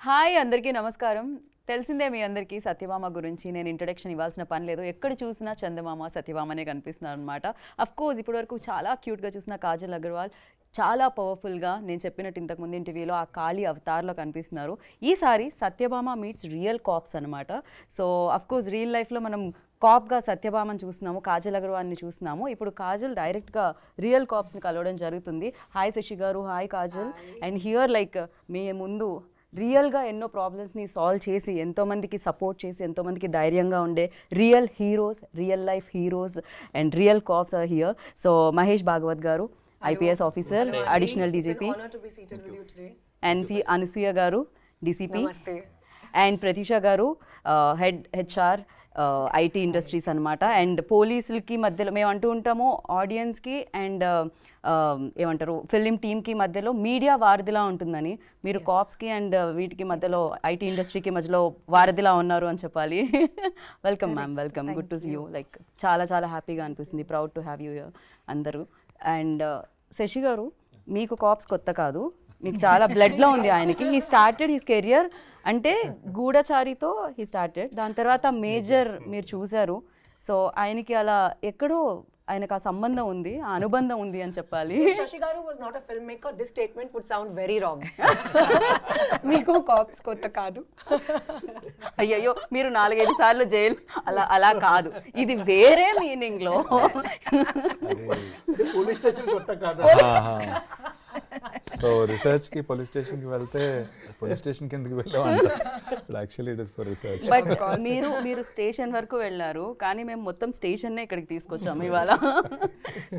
Hi అందరికీ నమస్కారం. తెలిసిందే మీ అందరికీ సత్యభామ గురించి నేను ఇంట్రడక్షన్ ఇవ్వాల్సిన పని లేదు. ఎక్కడ చూసినా చందమామ సత్యభామనే కనిపిస్తున్నారు అనమాట. అఫ్ కోర్స్ ఇప్పటివరకు చాలా క్యూట్గా చూసిన కాజల్ అగర్వాల్ చాలా పవర్ఫుల్గా నేను చెప్పినట్టు ఇంతకుముందు ఇంటర్వ్యూలో ఆ కాళీ అవతార్లో కనిపిస్తున్నారు. ఈసారి సత్యభామ మీట్స్ రియల్ కాప్స్ అనమాట. సో అఫ్ కోర్స్ రియల్ లైఫ్లో మనం కాప్గా సత్యభామని చూస్తున్నాము, కాజల్ అగర్వాల్ని చూస్తున్నాము. ఇప్పుడు కాజల్ డైరెక్ట్గా రియల్ కాప్స్ని కలవడం జరుగుతుంది. Hi Sashi garu, hi Kajal. And here like మీ ముందు రియల్గా ఎన్నో ప్రాబ్లమ్స్ని సాల్వ్ చేసి ఎంతోమందికి సపోర్ట్ చేసి ఎంతోమందికి ధైర్యంగా ఉండే real heroes, real life heroes and real cops are here. So Mahesh Bhagwat garu, IPS officer, additional DGP, and C Anasuya garu, DCP, and Pratisha garu, head HR IT industries అనమాట. అండ్ పోలీసులకి మధ్యలో మేము అంటూ ఉంటాము ఆడియన్స్కి అండ్ ఏమంటారు ఫిలిం టీమ్కి మధ్యలో మీడియా వారధిలా ఉంటుందని, మీరు కాప్స్కి అండ్ వీటికి మధ్యలో ఐటీ ఇండస్ట్రీకి మధ్యలో వారధిలా ఉన్నారు అని చెప్పాలి. Welcome ma'am, welcome, good to see you. Like చాలా చాలా హ్యాపీగా అనిపిస్తుంది, ప్రౌడ్ టు హ్యావ్ యూ అందరూ. అండ్ శశి గారు, మీకు కాప్స్ కొత్త కాదు, మీకు చాలా బ్లడ్లో ఉంది ఆయనకి. హీ స్టార్టెడ్ హిస్ కెరియర్ అంటే గూఢచారితో హీ స్టార్టెడ్, దాని తర్వాత మేజర్ మీరు చూశారు. సో ఆయనకి అలా ఎక్కడో ఆయనకు ఆ సంబంధం ఉంది, ఆ అనుబంధం ఉంది అని చెప్పాలి. Shashi Garu was not a filmmaker. This statement would sound very wrong. మీకు కాప్స్ కొత్త కాదు. అయ్యయ్యో, మీరు 4-5 సార్లు జైలు అలా కాదు, ఇది వేరే మీనింగ్లో. పోలీస్ స్టేషన్ కొత్త కాదు. సో రీసెర్చ్ కి పోలీస్ స్టేషన్ కి వెళ్తే పోలీస్ స్టేషన్ కి ఎందుకు వెళ్ళామంట, actually it is for research. But మీరు స్టేషన్ వరకు వెళ్ళారు, కానీ మేము మొత్తం స్టేషన్నే ఇక్కడికి తీసుకొచ్చాము ఇవాళ.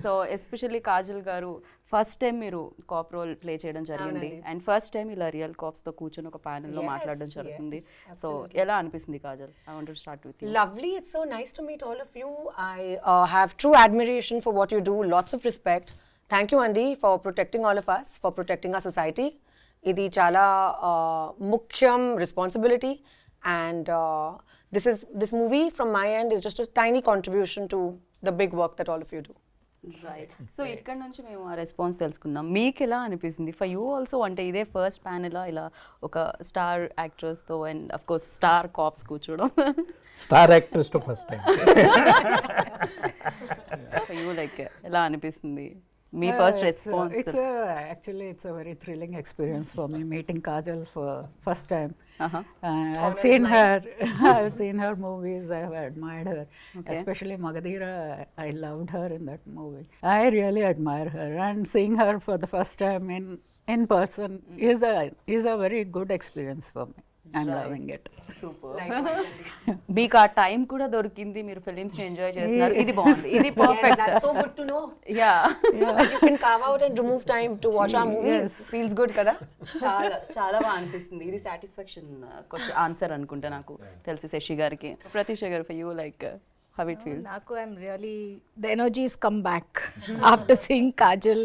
సో ఎస్పెషల్లీ కాజల్ గారు, ఫస్ట్ టైం మీరు కాప్ రోల్ ప్లే చేయడం జరిగింది అండ్ ఫస్ట్ టైం ఇలా రియల్ కాప్స్తో కూర్చొని ఒక ప్యానెల్లో మాట్లాడడం జరుగుతుంది. సో ఎలా అనిపిస్తుంది Kajal? I want to start with you. Lovely. It's so nice to meet all of you. I have true admiration for what you do. Lots of respect. Thank you, Andy, for protecting all of us, for protecting our society. Idi chala mukhyam responsibility, and this movie from my end is just a tiny contribution to the big work that all of you do. Right. So ఇక్కడ నుంచి మేము ఆ response తెలుసుకున్నాం. మీకు ఎలా అనిపిస్తుంది? For you also అంటే ఇదే ఫస్ట్ ప్యానెల్ ఇలా ఒక స్టార్ యాక్ట్రెస్తో and of course star cops కూర్చోవడం. స్టార్ యాక్ట్రెస్ తో first time. For you like ఎలా అనిపిస్తుంది మీ first response? Actually, it's a very thrilling experience for me meeting Kajal for first time. I've seen her movies. I have admired her, especially Magadhira. I loved her in that movie. I really admire her, and seeing her for the first time in person is a very good experience for me. I'm loving it. Super. మీకు ఆ time కూడా దొరికింది, మీరు films enjoy చేస్తున్నారు, ఇది బాగుంది, ఇది perfect. That's so good to know. Yeah. You can carve out and remove time to watch our movies. Feels good, kada? చాలా బాగా అనిపిస్తుంది. ఇది సాటిస్ఫాక్షన్ ఆన్సర్ అనుకుంటా నాకు తెలిసి శశి గారికి. ప్రతీష గారు, for you like how it feels? Naku, I'm really, the energies come back after seeing Kajal,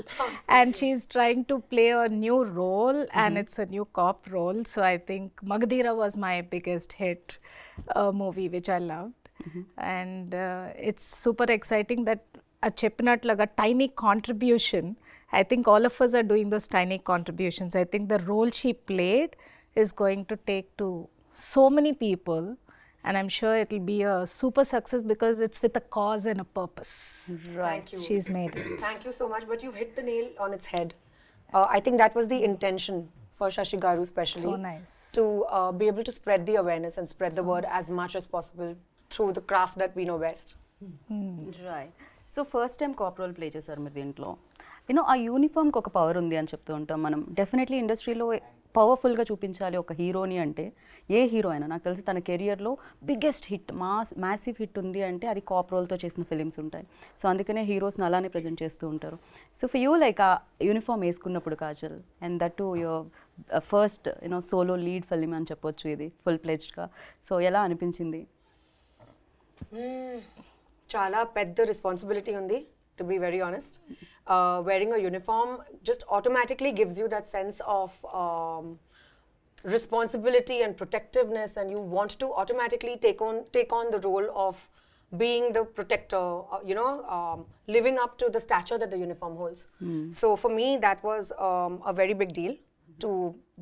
and she's trying to play a new role, and it's a new cop role. So I think Magadhira was my biggest hit movie, which I loved, and it's super exciting that a cheppinatlaga tiny contribution. I think all of us are doing those tiny contributions. I think the role she played is going to take to so many people. And I'm sure it'll be a super success because it's with a cause and a purpose. Right. Thank you. She's made it. Thank you so much. But you've hit the nail on its head. I think that was the intention for Shashi Garu especially. So nice. To be able to spread the awareness and spread the word as much as possible through the craft that we know best. Right. So first time cop role play చేశారు మీరు దీంట్లో. You know ఆ యూనిఫామ్కి ఒక power ఉంది అని చెప్తూ ఉంటాం మనం. డెఫినెట్లీ ఇండస్ట్రీలో పవర్ఫుల్గా చూపించాలి ఒక హీరోని అంటే, ఏ హీరో అయినా నాకు తెలిసి తన కెరియర్లో బిగ్గెస్ట్ హిట్ మ్యాసివ్ హిట్ ఉంది అంటే అది కాప్ రోల్తో చేసిన ఫిలిమ్స్ ఉంటాయి. సో అందుకనే హీరోస్ని అలానే ప్రజెంట్ చేస్తూ ఉంటారు. సో ఫర్ యూ లైక్ ఆ యూనిఫామ్ వేసుకున్నప్పుడు Kajal, and that to your first solo lead film అని చెప్పొచ్చు ఇది ఫుల్ ప్లెజ్డ్గా. సో ఎలా అనిపించింది? Chala pedda responsibility undi, to be very honest. Wearing a uniform just automatically gives you that sense of responsibility and protectiveness, and you want to automatically take on the role of being the protector, living up to the stature that the uniform holds. So for me, that was a very big deal to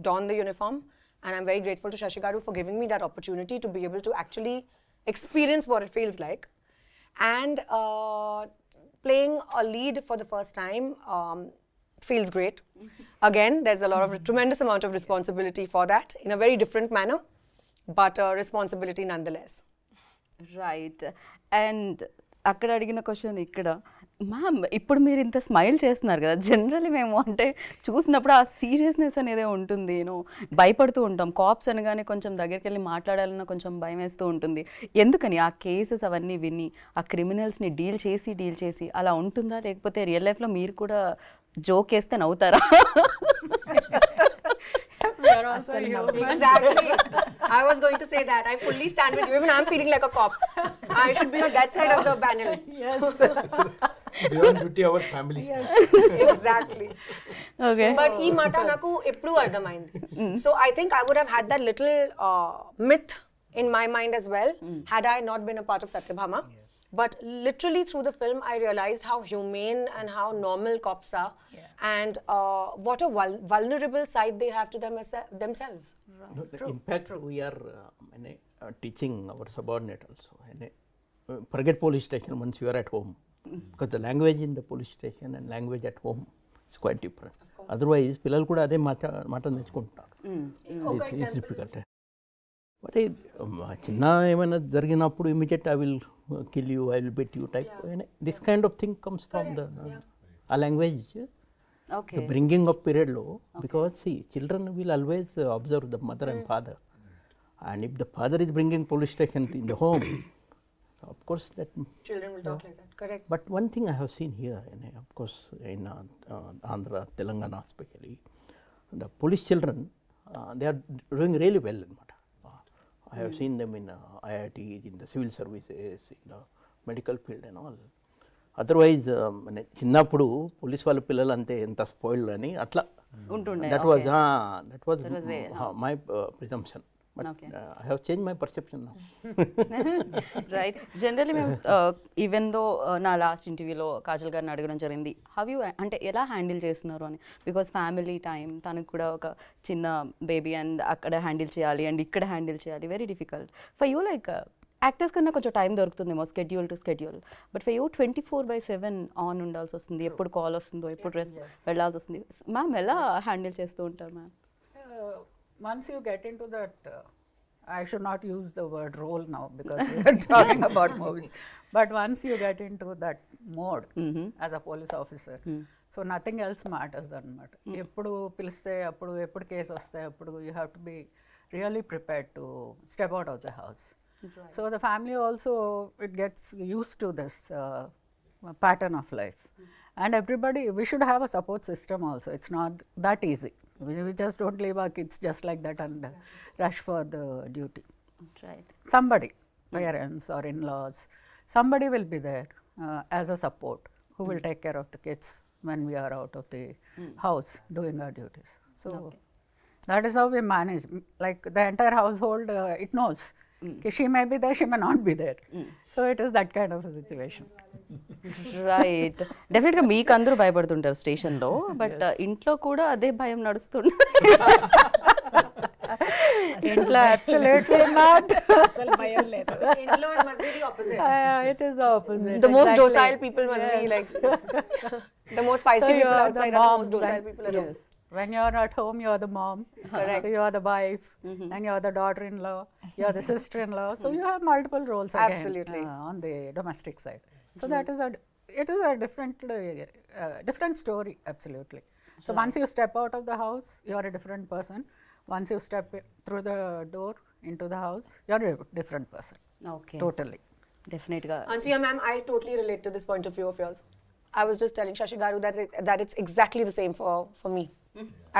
don the uniform. And I'm very grateful to Shashi Garu for giving me that opportunity to be able to actually experience what it feels like. And playing a lead for the first time feels great. Again, there's a lot of tremendous amount of responsibility for that in a very different manner, but responsibility nonetheless. Right. And అక్కడ అడిగిన question ఇక్కడ, ma'am ఇప్పుడు మీరు ఇంత smile చేస్తున్నారు కదా, generally మేము అంటే చూసినప్పుడు ఆ సీరియస్నెస్ అనేది ఉంటుంది, భయపడుతూ ఉంటాం. కాప్స్ అనగానే కొంచెం దగ్గరికి వెళ్ళి మాట్లాడాలన్నా కొంచెం భయం వేస్తూ ఉంటుంది. ఎందుకని ఆ కేసెస్ అవన్నీ విని ఆ క్రిమినల్స్ని డీల్ చేసి అలా ఉంటుందా, లేకపోతే రియల్ లైఫ్లో మీరు కూడా జోక్ వేస్తే నవ్వుతారా? We are also humans. Exactly. I was going to say that. I fully stand with you. Even I'm feeling like a cop. I should be on that side of the panel. Yes. Beyond duty hours, family stuff. Exactly. Okay. But ee mata naku eppudu ardhamaindi. So I think I would have had that little myth in my mind as well had I not been a part of Satyabhama. But literally through the film, I realized how humane and how normal cops are, and what a vulnerable side they have to themselves. In fact, we are teaching our subordinate also. Forget police station once you are at home, because the language in the police station and language at home is quite different. Otherwise, పిల్లలు కూడా అదే మాట నేర్చుకుంటున్నారు. It's difficult. But చిన్న ఏమైనా జరిగినప్పుడు immediate I will kill you, I will bet you type, this kind of thing comes from the uh language. Okay. Bringing up పీరియడ్లో, because see children will always observe the mother and father, and if the father is bringing police station in the home, of course that Children will talk like that. Correct. But one thing I have seen here, of course in Andhra, Telangana especially, the police children, they are doing really well. I have seen them in IITs, in the civil services, in the medical field and all. Otherwise, చిన్నప్పుడు police వాళ్ళ పిల్లలు అంతే ఎంత spoiled అని అట్లా ఉంటుండే. that was my presumption. But I have changed my perception now. Right. Generally మేము even though నా లాస్ట్ ఇంటర్వ్యూలో కాజల్ గారిని అడగడం జరిగింది, హవ్ యూ అంటే ఎలా హ్యాండిల్ చేస్తున్నారు అని. బికాస్ ఫ్యామిలీ టైం, తనకు కూడా ఒక చిన్న బేబీ అండ్ అక్కడ హ్యాండిల్ చేయాలి అండ్ ఇక్కడ హ్యాండిల్ చేయాలి, very difficult for you. Like actors కన్నా కొంచెం టైం దొరుకుతుందేమో schedule to schedule, but for you 24/7 on ఉండాల్సి వస్తుంది, ఎప్పుడు కాల్ వస్తుందో ఎప్పుడు వెళ్ళాల్సి వస్తుంది. మ్యామ్ ఎలా హ్యాండిల్ చేస్తూ ఉంటారు ma'am? Once you get into that, I should not use the word role now because we are talking about movies. But once you get into that mode as a police officer, so nothing else matters anamata. Eppudu piliste appudu eppudu case vaste appudu you have to be really prepared to step out of the house. Right. So the family also, it gets used to this pattern of life. And everybody, we should have a support system also. It's not that easy. We just don't leave our kids just like that and rush for the duty. Right. Somebody, parents or in-laws, somebody will be there as a support who will take care of the kids when we are out of the house doing our duties. So that is how we manage. Like the entire household, it knows. She may be there, she may not be there. So it is that kind of a situation. Right. డెఫినెట్గా మీకు అందరూ భయపడుతుంటారు స్టేషన్లో, but ఇంట్లో కూడా అదే భయం నడుస్తుంది. ఇంట్లో absolutely not. అసలు భయం లేదు. Inlo, it must be the opposite. It is the opposite. The most exactly. docile people must be like the most feisty people you're outside the are the mom most docile people at home. Yes. When you're at home, you're the mom. Correct. You are the wife, and you're the daughter-in-law. You're the sister-in-law. So you have multiple roles again, Absolutely. On the domestic side. So that is it is a different story. Absolutely. So once you step out of the house, you're a different person. Once you step through the door into the house, you're a different person. Okay. Totally. డెఫినెట్గా. Ansuya ma'am, I totally relate to this point of view of yours. I was just telling Shashi Garu that it's exactly the same for me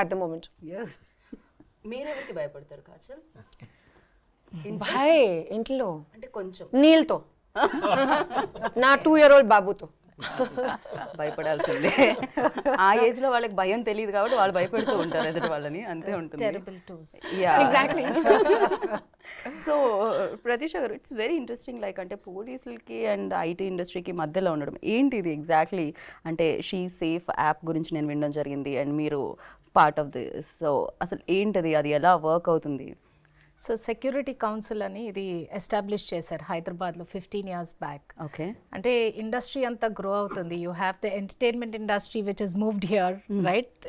at the moment. Yes. మీరెవరికి భయపడతారు Kajal? Bhai, intlo. అంటే కొంచెం Neil to. Na 2-year-old babu to. భయపడాల్సిందే. ఆ age లో వాళ్ళకి భయం తెలియదు కాబట్టి వాళ్ళు భయపడుతూ ఉంటారు ఎదుటి వాళ్ళని, అంతే ఉంటుంది. Terrible twos. Exactly. So Pratheesha గారు, ఇట్స్ వెరీ ఇంట్రెస్టింగ్. లైక్ అంటే పోలీసులకి అండ్ ఐటీ ఇండస్ట్రీకి మధ్యలో ఉండడం ఏంటి ఇది ఎగ్జాక్ట్లీ? అంటే షీ సేఫ్ యాప్ గురించి నేను వినడం జరిగింది, అండ్ మీరు పార్ట్ ఆఫ్ దిస్. సో అసలు ఏంటది, అది ఎలా వర్క్ అవుతుంది? సో సెక్యూరిటీ కౌన్సిల్ అని ఇది ఎస్టాబ్లిష్ చేశారు హైదరాబాద్లో 15 years బ్యాక్. ఓకే. అంటే ఇండస్ట్రీ అంతా గ్రో అవుతుంది. You have the entertainment industry which is moved here right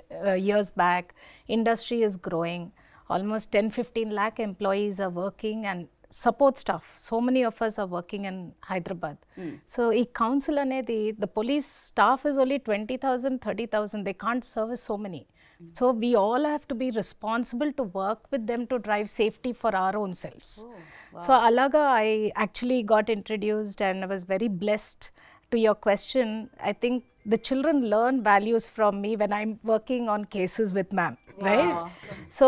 years back. Industry is growing. Almost 10-15 lakh employees are working and support staff. So many of us are working in Hyderabad. So ఈ council అనేది, the police staff is only 20,000, 30,000. They can't service so many. So we all have to be responsible to work with them to drive safety for our own selves. So alaga I actually got introduced and I was very blessed. To your question, I think the children learn values from me when I'm working on cases with ma'am, right? So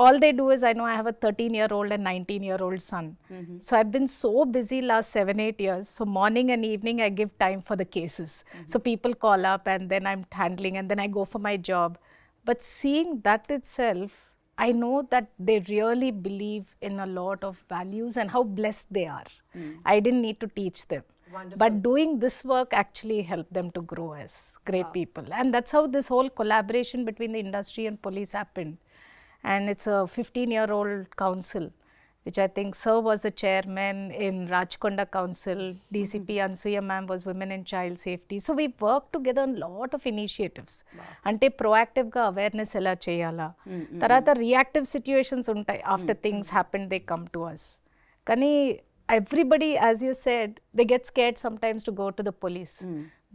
all they do is, I know I have a 13-year-old and 19-year-old son. So I've been so busy last 7-8 years. So morning and evening I give time for the cases. So people call up and then I'm handling and then I go for my job. But seeing that itself, I know that they really believe in a lot of values and how blessed they are. I didn't need to teach them. Wonderful. But doing this work actually helped them to grow as great people. And that's how this whole collaboration between the industry and police happened. And it's a 15-year-old council, which I think Sir was the chairman in Rajkonda Council. DCP Ansuya ma'am was Women and Child Safety. So we worked together on a lot of initiatives. Ante proactive ga awareness ela cheyala. Tarata reactive situations untai. After things happen, they come to us. Kani everybody, as you said, they get scared sometimes to go to the police.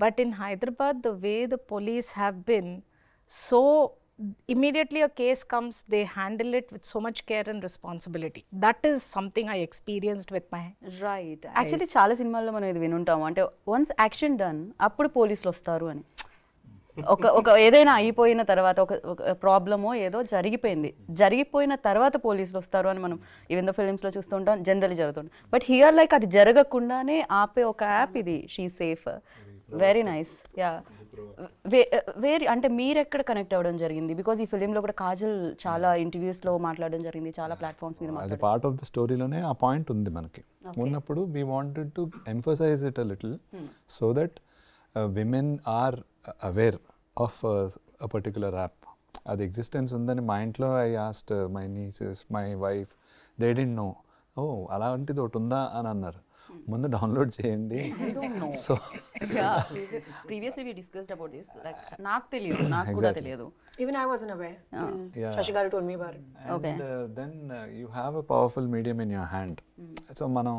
But in Hyderabad, the way the police have been, so immediately a case comes, they handle it with so much care and responsibility. That is something I experienced with my right. Actually చాలా సినిమాల్లో మనం ఇది వినుంటాము, అంటే once action done అప్పుడు పోలీసులు వస్తారు అని. ఒక ఏదైనా అయిపోయిన తర్వాత ఒక ప్రాబ్లమో ఏదో జరిగిపోయిన తర్వాత పోలీసులు వస్తారు అని మనం ఈవెన్ దో ఫిలిమ్స్లో చూస్తూ ఉంటాం, జనరల్లీ జరుగుతుంటాం. బట్ హియర్ లైక్ అది జరగకుండానే ఆపే ఒక యాప్ ఇది, she safe. Very nice. Yeah. అంటే మీరు ఎక్కడ కనెక్ట్ అవ్వడం జరిగింది? బికాజ్ ఈ ఫిలింలో కూడా కాజల్ చాలా ఇంటర్వ్యూస్లో మాట్లాడడం జరిగింది, చాలా ప్లాట్ఫామ్స్ మీద as a part of the స్టోరీలోనే ఆ పాయింట్ ఉంది మనకి. ఉన్నప్పుడు we wanted to emphasise it a little so that women are aware of a particular app. అది ఎగ్జిస్టెన్స్ ఉందని మా ఇంట్లో I asked my nieces, my wife, they didn't know. Oh అలాంటిది ఒకటి ఉందా అని అన్నారు. ముందు డౌన్లోడ్ చేయండి. So previously we discussed about this, like నాకు తెలియదు, నాకు కూడా తెలియదు. Even I wasn't aware. Shashi Garu told me about it. And then you have a powerful medium in your hand. So మనం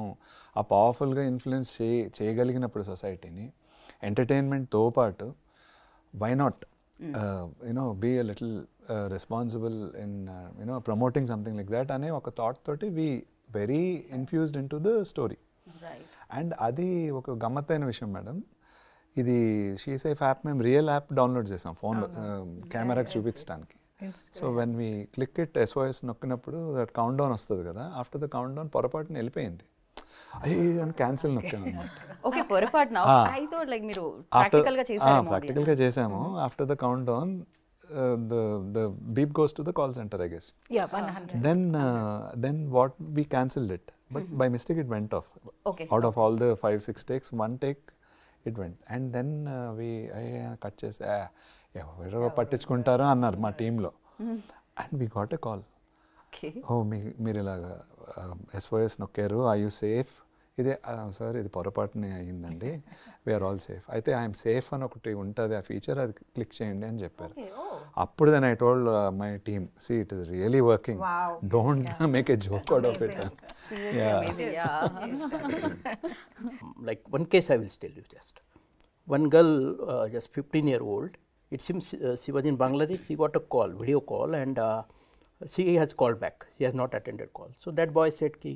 ఆ పవర్ఫుల్గా ఇన్ఫ్లుయెన్స్ చేయగలిగినప్పుడు సొసైటీని, ఎంటర్టైన్మెంట్తో పాటు why not be a little responsible in promoting something like that అనే ఒక thought తోటి we very infused into the story. And అది ఒక గమ్మత్తైన విషయం మేడం. ఇది షీ సేఫ్ యాప్ మేము రియల్ యాప్ డౌన్లోడ్ చేసాం ఫోన్లో కెమెరాకి చూపించడానికి. So when we click it SOS నొక్కినప్పుడు దట్ కౌంట్ డౌన్ వస్తుంది కదా, ఆఫ్టర్ ద కౌంట్ డౌన్ పొరపాటున వెళ్ళిపోయింది. అయ్యో క్యాన్సిల్ నొక్కాను అనమాట. ఓకే, పొరపాటున. ఐ థాట్ లైక్ మీరు ప్రాక్టికల్గా చేశారు. ప్రాక్టికల్గా చేసాము. After the count down the beep goes to the call center, I guess. Yeah, 100. Then what, we cancelled it, but by mistake it went off. Okay. Out of all the 5-6 takes, one take it went. And then I cut చేసి ఎవరో పట్టించుకుంటారో అన్నారు మా టీంలో. And we got a call. ఓ మీరు ఇలాగా SOS నొక్కారు, are you safe? ఇదే sir ఇది పొరపాటునే అయ్యిందండి, వీఆర్ ఆల్ సేఫ్. అయితే ఐఎమ్ సేఫ్ అని ఒకటి ఉంటుంది ఆ ఫీచర్, అది క్లిక్ చేయండి అని చెప్పారు. అప్పుడు then I told my team, see it is really working, don't make a joke out of it. Like one case I will tell you just. One girl, just 15-year-old, it seems she was in Bangladesh, she got a call, video call, and she has called back, she has not attended call. So that boy said ki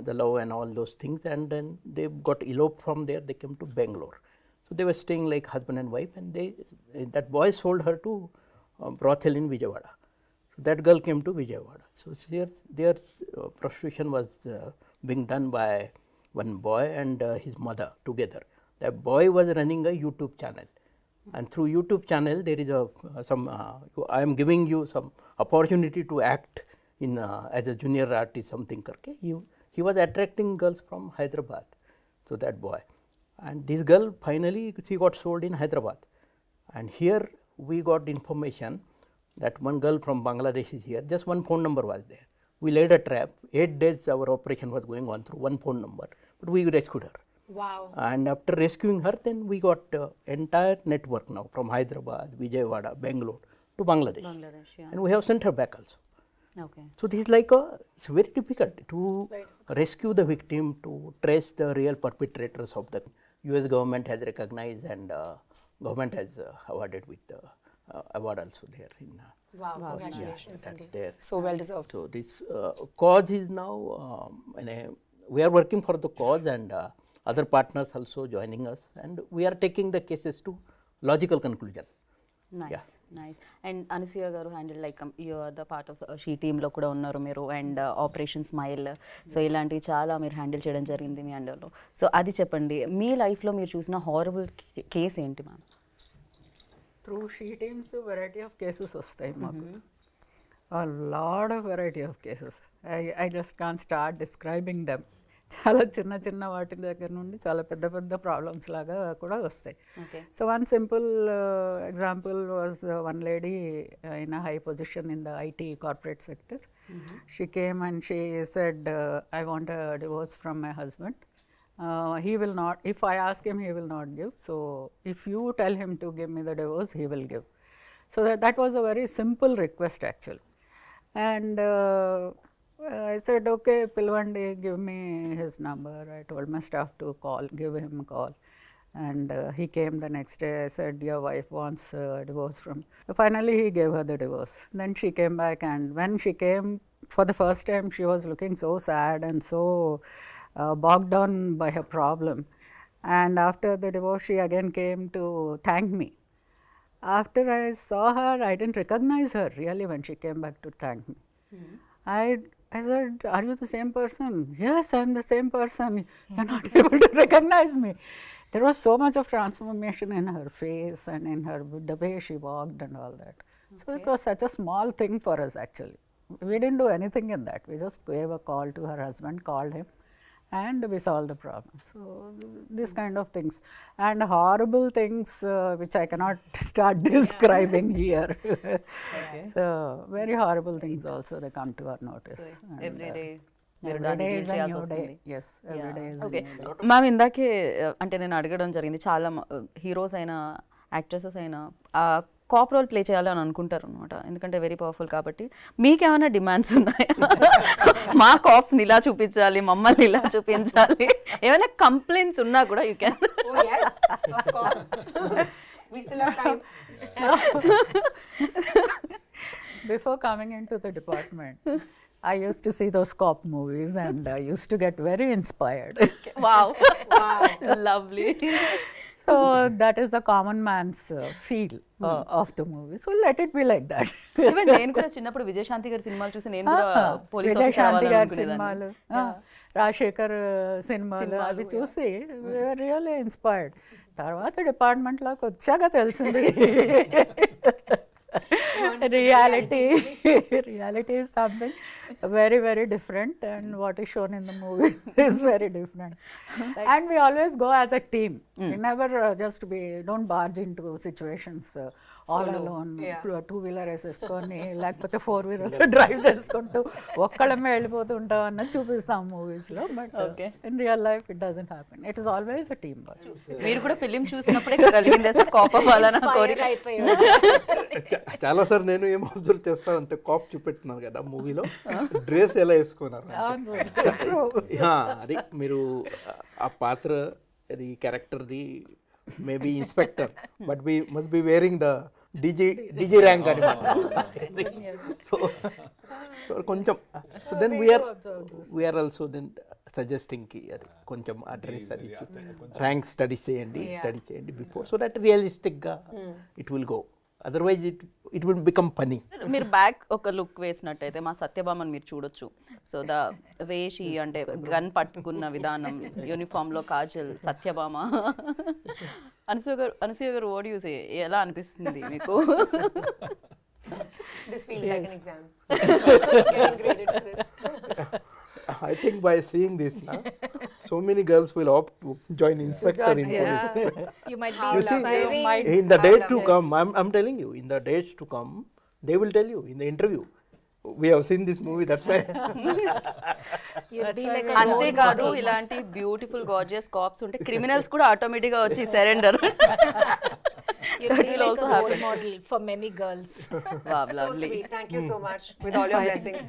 the love and all those things, and then they got eloped from there, they came to Bangalore. So they were staying like husband and wife, and that boy sold her to brothel in Vijayawada. So that girl came to Vijayawada. So their prostitution was being done by one boy and his mother together. That boy was running a YouTube channel, and through YouTube channel there is I am giving you some opportunity to act in as a junior artist something karke. He was attracting girls from Hyderabad. So that boy, and this girl finally she got sold in Hyderabad, and here we got information that one girl from Bangladesh is here, just one phone number was there. We laid a trap, 8 days our operation was going on through one phone number, but we rescued her. Wow. And after rescuing her, then we got entire network now from Hyderabad, Vijayawada, Bangalore to Bangladesh. Bangladesh, yeah. And we have sent her back also. Okay. So this is like it's very difficult to rescue the victim, to trace the real perpetrators of the US government has recognized, and government has awarded with the award also there in Wow. Congratulations. that's Andy. there. So well deserved. So this cause is now we are working for the cause, and other partners also joining us, and we are taking the cases to logical conclusion. Nice Yeah. Nice and Anasuya garu handle like you are the part of she టీంలో కూడా ఉన్నారు మీరు, and operation smile, so ఇలాంటివి చాలా మీరు handle చేయడం జరిగింది మీ అండర్లో. So అది చెప్పండి, మీ లైఫ్లో మీరు చూసిన హారబుల్ కేస్ ఏంటి ma'am? Through she teams, variety of cases వస్తాయి మాకు. A lot of variety of cases. I just can't start describing them. చాలా చిన్న చిన్న వాటి దగ్గర నుండి చాలా పెద్ద పెద్ద ప్రాబ్లమ్స్ లాగా కూడా వస్తాయి. Okay. So one simple example was one lady in a high position in the IT corporate sector. She came and she said, I want a divorce from my husband. He will not, if I ask him, he will not give. So if you tell him to give me the divorce, he will give. So that was a very simple request actually. And I said, okay, Pilwandi, give me his number. I told my staff to give him a call. And he came the next day. I said, your wife wants a divorce from. Finally, he gave her the divorce. Then she came back, and when she came for the first time, she was looking so sad and so bogged down by her problem. And after the divorce, she again came to thank me. After I saw her, I didn't recognize her really when she came back to thank me. I said, are you the same person? Yes, I am the same person. You are not able to recognize me. There was so much of transformation in her face and in her, the way she walked and all that. So it was such a small thing for us actually. We didn't do anything in that. We just gave a call to her husband, called him, and we solved the problem. So this kind of things, and horrible things which I cannot start describing here. So very horrible things also they come to our notice. And, every day every day is a new day. Yes, every day is a okay new day. Ma'am, ఇందాకే అంటే నేను అడగడం జరిగింది, చాలా heroes అయినా actresses అయినా cap role play చేయాలి అని అనుకుంటారు అనమాట, ఎందుకంటే వెరీ పవర్ఫుల్ కాబట్టి. మీకేమైనా డిమాండ్స్ ఉన్నాయా? మా కాప్స్ని ఇలా చూపించాలి, మమ్మల్ని ఇలా చూపించాలి, ఏమైనా కంప్లైంట్స్ ఉన్నా కూడా you can. Oh yes, of course. We still have time. Before coming into the department, I used to see those cop movies and I used to get very inspired. Wow, lovely. So that is the common man's feel of the movie. So let it be like that. Even నేను కూడా చిన్నప్పుడు విజయశాంతి గారి సినిమాలు చూసి నేను కూడా police Vijayashanti గారి సినిమాలు, రాజశేఖర్ సినిమాలు అవి చూసి రియల్లీ ఇన్స్పైర్డ్. తర్వాత డిపార్ట్మెంట్లోకి వచ్చాక తెలిసింది reality is something very, very different, and what is shown in the movie is very different. And we always go as a team. We never don't barge into situations all alone. Two-wheeler వేసేసుకొని లేకపోతే 4-wheeler drive చేసుకుంటూ ఒక్కళ్ళమే వెళ్ళిపోతుంటాం అన్నది చూపిస్తాం మూవీస్లో. But in real life it doesn't happen. It is always a team work. మీరు కూడా film చూసినప్పుడే కలిగిందే sir cap అవ్వాలన్న కోరిక? చాలా సార్ నేను ఏం అబ్జర్వ్ చేస్తాను అంటే, కాప్ చూపెట్టినారు కదా మూవీలో, డ్రెస్ ఎలా వేసుకున్నారు అది మీరు ఆ పాత్ర అది క్యారెక్టర్ది maybe inspector, but we must be wearing the DG rank అనమాట. సో కొంచెం so then we are also then suggesting కి అది కొంచెం ఆ డ్రెస్ అది ర్యాంక్ స్టడీ చేయండి బిఫోర్, సో దట్ రియలిస్టిక్గా it will go. Otherwise it will become funny. మీరు బ్యాక్ ఒక లుక్ వేసినట్టయితే మా సత్యభామని మీరు చూడొచ్చు. సో ద వేషి అంటే గన్ పట్టుకున్న విధానం, యూనిఫామ్లో కాజల్, సత్యభామ. అనసూయ గారు ఓడి యూసే ఎలా అనిపిస్తుంది మీకు? This feels like an exam. Getting graded for this. I think by seeing this now, so many girls will opt to join inspector in police. You might You be see, inspiring. in the days to come, I'm telling you, in the days to come, They will tell you in the interview. We have seen this movie, that's why. You'll be like a అంతేకాదు ఇలాంటి beautiful gorgeous caps ఉంటే criminals కూడా automatic గా వచ్చి surrender. you'll be like a role model for many girls. Wow, So lovely. sweet. Thank you so much with all your blessings.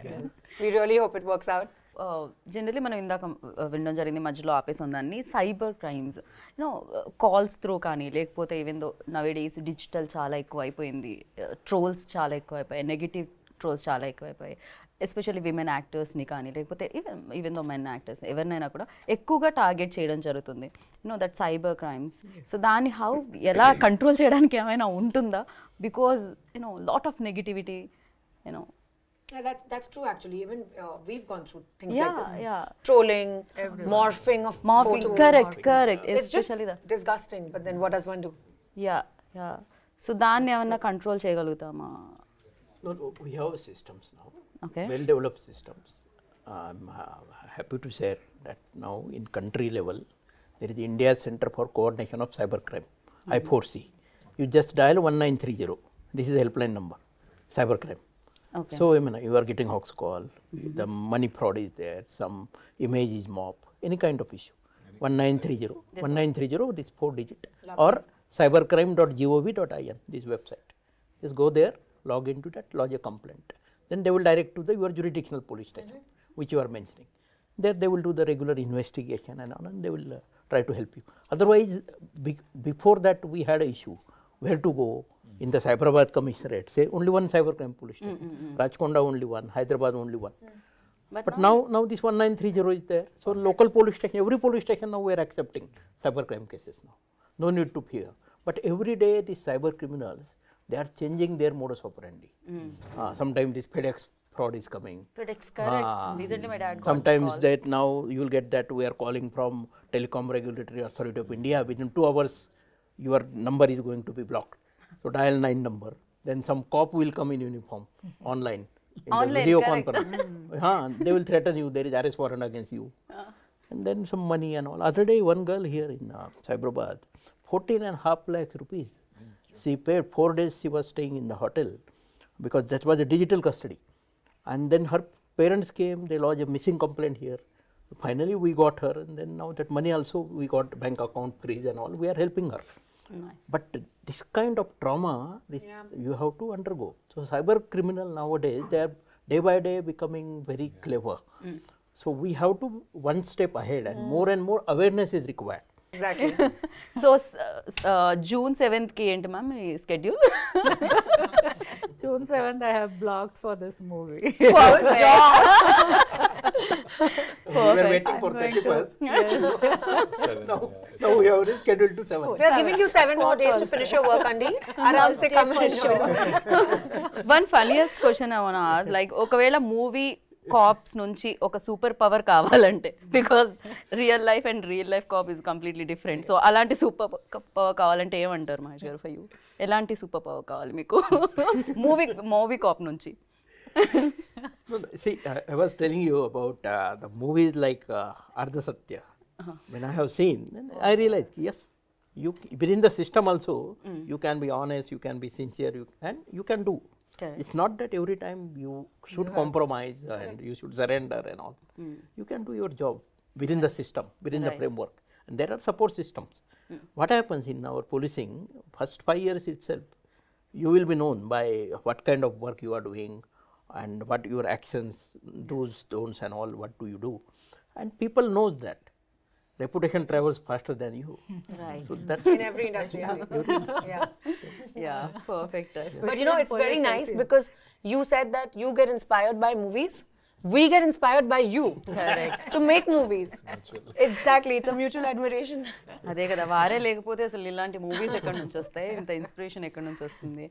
We really hope it works out. Generally మనం ఇందాక వినడం జరిగింది, మధ్యలో ఆపేసి ఉందాన్ని, cyber crimes you know calls through కానీ లేకపోతే even though nowadays digital చాలా ఎక్కువ అయిపోయింది, ట్రోల్స్ చాలా ఎక్కువ అయిపోయాయి, నెగిటివ్ ట్రోల్స్ చాలా ఎక్కువైపోయాయి, ఎస్పెషల్లీ విమెన్ యాక్టర్స్ని కానీ లేకపోతే ఈవెన్ దో మెన్ యాక్టర్స్ ఎవరినైనా కూడా ఎక్కువగా టార్గెట్ చేయడం జరుగుతుంది, you know that cyber crimes. So దాన్ని ఎలా కంట్రోల్ చేయడానికి ఏమైనా ఉంటుందా? Because you know lot of negativity, you know. Yeah, that's true actually. Even we've gone through things Yeah, like this. yeah. Trolling, morphing of Morphing, photos. correct. It's just Especially that. disgusting, but then what does one do? Yeah. So దాన్ని ఏమన్నా control చేయగలుగుతామా? No, we have systems now. Okay. Well-developed systems. I'm happy to share that now in country level, there is India Center for Coordination of Cybercrime, I4C. You just dial 1930. This is a helpline number, cybercrime. Okay. So, I mean, you are getting hoax call, the money fraud is there, some image is mob, any kind of issue. 1930. 1930, this 4-digit, or cybercrime.gov.in, this website. Just go there, log into that, lodge a complaint. Then they will direct to your jurisdictional police station, which you are mentioning. There they will do the regular investigation and all, and they will try to help you. Otherwise, before that we had an issue, where to go. In the Cyberabad Commissionerate, say only one cybercrime police station, Rajkonda only one, Hyderabad only one. But now this 1930 is there. So local police station, every police station now we are accepting cybercrime cases now. No need to fear. But every day these cyber criminals, they are changing their modus operandi. Sometimes this FedEx fraud is coming. FedEx, correct. Recently my dad got Sometimes call. that now you will get that we are calling from Telecom Regulatory Authority of India. Within 2 hours, your number is going to be blocked. So dial 9 number. Then some cop will come in uniform online. In the video conference. They will threaten you. There is arrest warrant against you. And then some money and all. Other day, one girl here in Cyberabad, 14.5 lakh rupees. She paid 4 days. She was staying in the hotel because that was a digital custody. And then her parents came. They lodged a missing complaint here. Finally, we got her, and then now that money also we got bank account freeze and all. We are helping her. Nice. But this kind of trauma, you have to undergo. So cyber criminal nowadays, they are day by day becoming very clever. So we have to one step ahead, and more awareness is required. Exactly. So June 7th కి ఏంటి ma'am me schedule? June 7th, I have blocked for this movie. We were waiting for 31st. Now we have rescheduled to 7th. We are giving you 7 more days to finish your work, Andy. Aram se come and show. One funniest question I want to ask, like ఒకవేళ movie cops నుంచి ఒక super power కావాలంటే, because real life and real life cop is completely different, so అలాంటి super power కావాలంటే ఏమంటారు మహేష్ గారు? For you ఎలాంటి super power కావాలి మీకు మూవీ కాప్ నుంచి? See, I was telling you about the movies like Ardha Satya. When I have seen, then I realized, yes, you within the system also, you can be honest, you can be sincere, and you can do. Correct. It's not that every time you should compromise and you should surrender and all. You can do your job within the system, within the framework. And there are support systems. What happens in our policing, first 5 years itself, you will be known by what kind of work you are doing and what your actions, do's, don'ts and all, what do you do. And people knows that. Reputation travels faster than you. Right. So that's In every industry. Yeah. Yeah perfect. But you know, it's very nice because you said that you get inspired by movies. We get inspired by you. Correct. To make movies. Exactly. It's a mutual admiration. అదే కదా, వారే లేకపోతే అసలు ఇలాంటి movies ఎక్కడి నుంచి వస్తాయి, ఇంత ఇన్స్పిరేషన్ ఎక్కడి నుంచి వస్తుంది?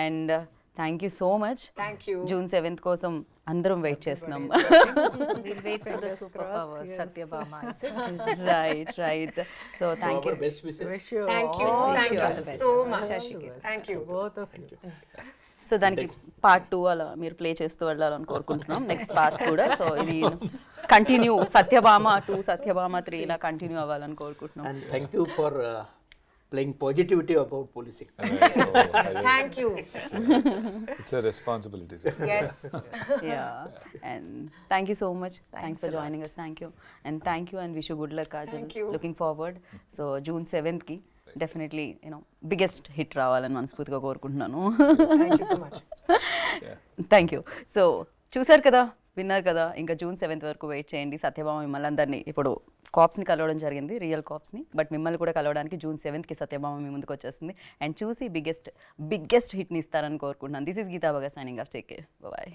And thank you so much. Thank you. June 7th కోసం అందరం వెయిట్ చేస్తున్నాం. We'll wait for the superpower, Satyabama. Right. So thank you. our best wishes. Wish you Thank you. all Thank the you best. so much. Shashika. Thank you. Both of you. So దానికి part 2 అలా మీరు play చేస్తూ వెళ్ళాలని కోరుకుంటున్నాం, next parts కూడా. So ఇది continue, Satyabhama 2, Satyabhama 3 ఇలా continue అవ్వాలని కోరుకుంటున్నాం. And thank you for playing positivity about policing. Thank you. It's a responsibility, sir. Yes. Yeah, and thank you so much. Thanks for joining us. Thank you, and wish you good luck, Kajal. Thank you. Looking forward. So June 7th ki definitely biggest hit రావాలని మనస్ఫూర్తిగా కోరుకుంటున్నాను. Thank you so much. Thank you. So చూసారు కదా, విన్నారు కదా, ఇంకా June 7th వరకు wait చేయండి. సత్యభామ మిమ్మల్ని అందరినీ ఇప్పుడు కాప్స్ని కలవడం జరిగింది, రియల్ కాప్స్ని, బట్ మిమ్మల్ని కూడా కలవడానికి June 7th సత్యభామ మీ ముందుకు వచ్చేస్తుంది అండ్ చూసి బిగ్గెస్ట్ హిట్ని ఇస్తారని కోరుకుంటున్నాను. This is Geeta Bhagat signing off. Take care, bye.